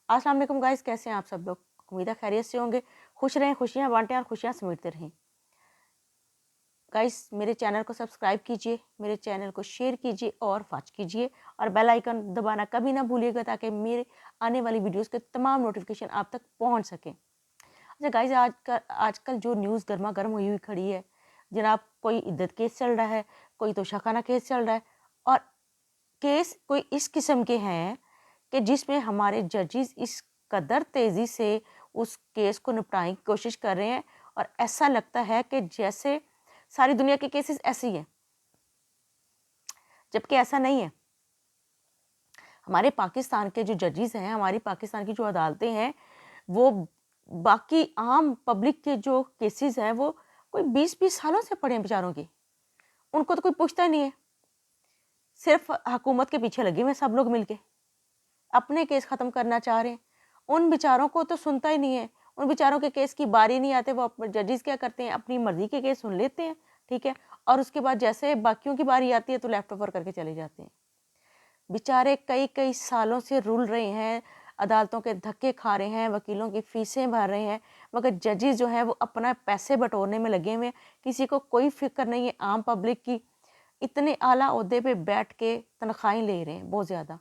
अस्सलाम वालेकुम गाइस, कैसे हैं आप सब लोग? उम्मीद है खैरियत से होंगे। खुश रहें, खुशियाँ बाँटें और खुशियाँ समेटते रहें। गाइस, मेरे चैनल को सब्सक्राइब कीजिए, मेरे चैनल को शेयर कीजिए और वॉच कीजिए और बेल आइकन दबाना कभी ना भूलिएगा ताकि मेरे आने वाली वीडियोस के तमाम नोटिफिकेशन आप तक पहुंच सकें। अच्छा गाइस, आजकल जो न्यूज़ गर्मा-गर्म हुई हुई खड़ी है, जनाब कोई इद्दत केस चल रहा है, कोई तोशाखाना केस चल रहा है और केस कोई इस किस्म के हैं कि जिसमें हमारे जजेस इस कदर तेज़ी से उस केस को निपटाने की कोशिश कर रहे हैं और ऐसा लगता है कि जैसे सारी दुनिया के केसेस ऐसे ही हैं, जबकि ऐसा नहीं है। हमारे पाकिस्तान के जो जजेस हैं, हमारी पाकिस्तान की जो अदालतें हैं, वो बाकी आम पब्लिक के जो केसेस हैं, वो कोई 20-20 सालों से पड़े हैं बेचारों के। उनको तो कोई पूछता ही नहीं है। सिर्फ हुकूमत के पीछे लगे हुए हैं सब लोग मिलके। अपने केस ख़त्म करना चाह रहे हैं। उन बेचारों को तो सुनता ही नहीं है। उन बेचारों के केस की बारी नहीं आते, वो जजेस क्या करते हैं, अपनी मर्ज़ी के केस सुन लेते हैं, ठीक है? और उसके बाद जैसे बाकियों की बारी आती है तो लेफ्ट ओवर करके चले जाते हैं। बेचारे कई-कई सालों से रुल रहे हैं, अदालतों के धक्के खा रहे हैं, वकीलों की फ़ीसें भर रहे हैं, मगर जजेस जो हैं वो अपना पैसे बटोरने में लगे हुए हैं। किसी को कोई फ़िक्र नहीं है आम पब्लिक की। इतने आला ओहदे पे बैठ के तनख्वाहें ले रहे हैं बहुत ज़्यादा,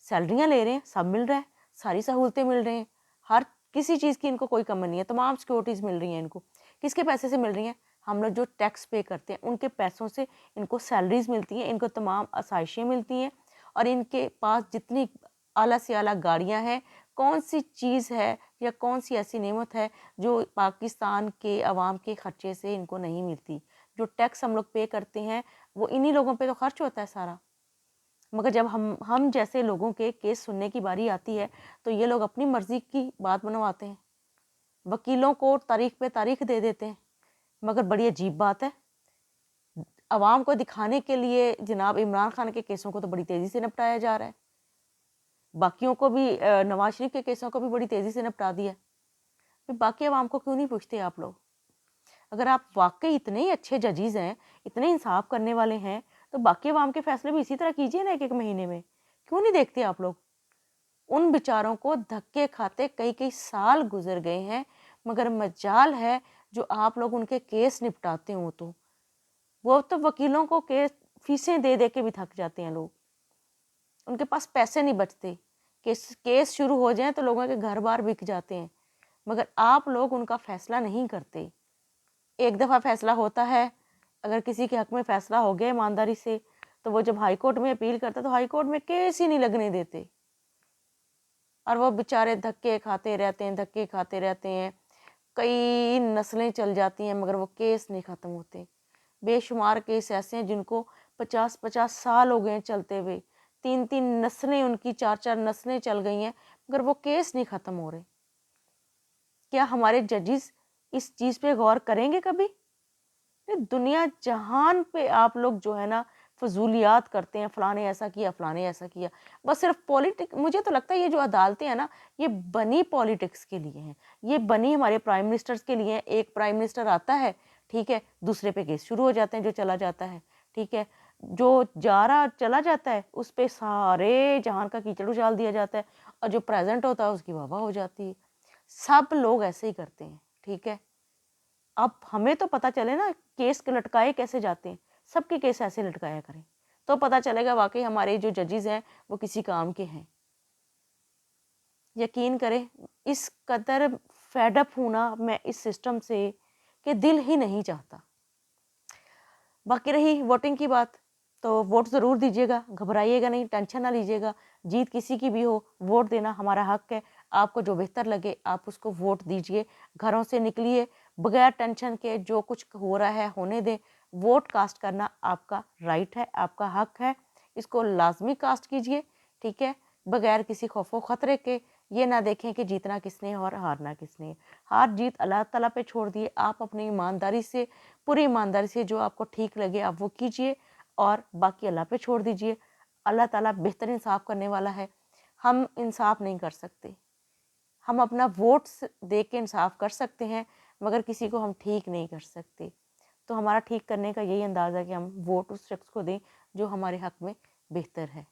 सैलरियाँ ले रहे हैं, सब मिल रहा है, सारी सहूलतें मिल रही हैं, हर किसी चीज़ की इनको कोई कमी नहीं है, तमाम सिक्योरिटीज़ मिल रही हैं इनको। किसके पैसे से मिल रही हैं? हम लोग जो टैक्स पे करते हैं उनके पैसों से इनको सैलरीज़ मिलती हैं, इनको तमाम आसाइशें मिलती हैं और इनके पास जितनी आला से आला गाड़ियाँ हैं, कौन सी चीज़ है या कौन सी ऐसी नेमत है जो पाकिस्तान के अवाम के खर्चे से इनको नहीं मिलती। जो टैक्स हम लोग पे करते हैं वो इन्हीं लोगों पे तो खर्च होता है सारा। मगर जब हम जैसे लोगों के केस सुनने की बारी आती है तो ये लोग अपनी मर्जी की बात बनवाते हैं, वकीलों को तारीख पे तारीख दे देते हैं। मगर बड़ी अजीब बात है, अवाम को दिखाने के लिए जनाब इमरान खान के केसों को तो बड़ी तेज़ी से निपटाया जा रहा है, बाकियों को भी नवाज शरीफ के केसों को भी बड़ी तेज़ी से निपटा दिया। फिर बाकी अवाम को क्यों नहीं पूछते आप लोग? अगर आप वाकई इतने ही अच्छे जजेस हैं, इतने इंसाफ करने वाले हैं, तो बाकी अवाम के फैसले भी इसी तरह कीजिए ना एक-एक महीने में। क्यों नहीं देखते आप लोग? उन बेचारों को धक्के खाते कई-कई साल गुज़र गए हैं, मगर मजाल है जो आप लोग उनके केस निपटाते हो तो। वो तो वकीलों को केस फीसें दे-दे के भी थक जाते हैं लोग। उनके पास पैसे नहीं बचते। केस केस शुरू हो जाएँ तो लोगों के घर-बार बिक जाते हैं, मगर आप लोग उनका फैसला नहीं करते। एक दफ़ा फैसला होता है, अगर किसी के हक में फैसला हो गया ईमानदारी से, तो वो जब हाई कोर्ट में अपील करता है तो हाई कोर्ट में केस ही नहीं लगने देते और वो बेचारे धक्के खाते रहते हैं, धक्के खाते रहते हैं। कई नस्लें चल जाती हैं मगर वो केस नहीं ख़त्म होते। बेशुमार केस ऐसे हैं जिनको 50-50 साल हो गए हैं चलते हुए। 3-3 नस्लें उनकी 4-4 नस्लें चल गई हैं, मगर वो केस नहीं ख़त्म हो रहे। क्या हमारे जजेस इस चीज़ पे गौर करेंगे कभी? ये दुनिया जहान पे आप लोग जो है ना फजूलियात करते हैं, फलाने ऐसा किया, फलाने ऐसा किया। बस सिर्फ पॉलिटिक, मुझे तो लगता है ये जो अदालतें हैं ना, ये बनी पॉलिटिक्स के लिए हैं। ये बनी हमारे प्राइम मिनिस्टर्स के लिए हैं। एक प्राइम मिनिस्टर आता है, ठीक है, दूसरे पे केस शुरू हो जाते हैं जो चला जाता है, ठीक है। जो जा रहा चला जाता है उस पे सारे जहान का कीचड़ उछाल दिया जाता है और जो प्रेजेंट होता है उसकी वाह वाह हो जाती है। सब लोग ऐसे ही करते हैं, ठीक है। अब हमें तो पता चले ना केस के लटकाए कैसे जाते हैं, सबके केस ऐसे लटकाया करें, तो पता चलेगा वाकई हमारे जो जजेस हैं वो किसी काम के हैं। यकीन करें, इस कदर फेड अप होना मैं इस सिस्टम से कि दिल ही नहीं चाहता। बाकी रही वोटिंग की बात, तो वोट ज़रूर दीजिएगा, घबराइएगा नहीं, टेंशन ना लीजिएगा। जीत किसी की भी हो, वोट देना हमारा हक है। आपको जो बेहतर लगे आप उसको वोट दीजिए। घरों से निकलिए बगैर टेंशन के, जो कुछ हो रहा है होने दें। वोट कास्ट करना आपका राइट है, आपका हक है। इसको लाज़मी कास्ट कीजिए, ठीक है? बगैर किसी खौफ़ ख़तरे के। ये ना देखें कि जीतना किसने और हारना किसने। हार जीत अल्लाह ताला पे छोड़ दिए। आप अपनी ईमानदारी से, पूरी ईमानदारी से जो आपको ठीक लगे आप वो कीजिए और बाकी अल्लाह पे छोड़ दीजिए। अल्लाह ताला बेहतर इंसाफ करने वाला है। हम इंसाफ नहीं कर सकते। हम अपना वोट दे के इंसाफ कर सकते हैं, मगर किसी को हम ठीक नहीं कर सकते। तो हमारा ठीक करने का यही अंदाज़ है कि हम वोट उस शख्स को दें जो हमारे हक में बेहतर है।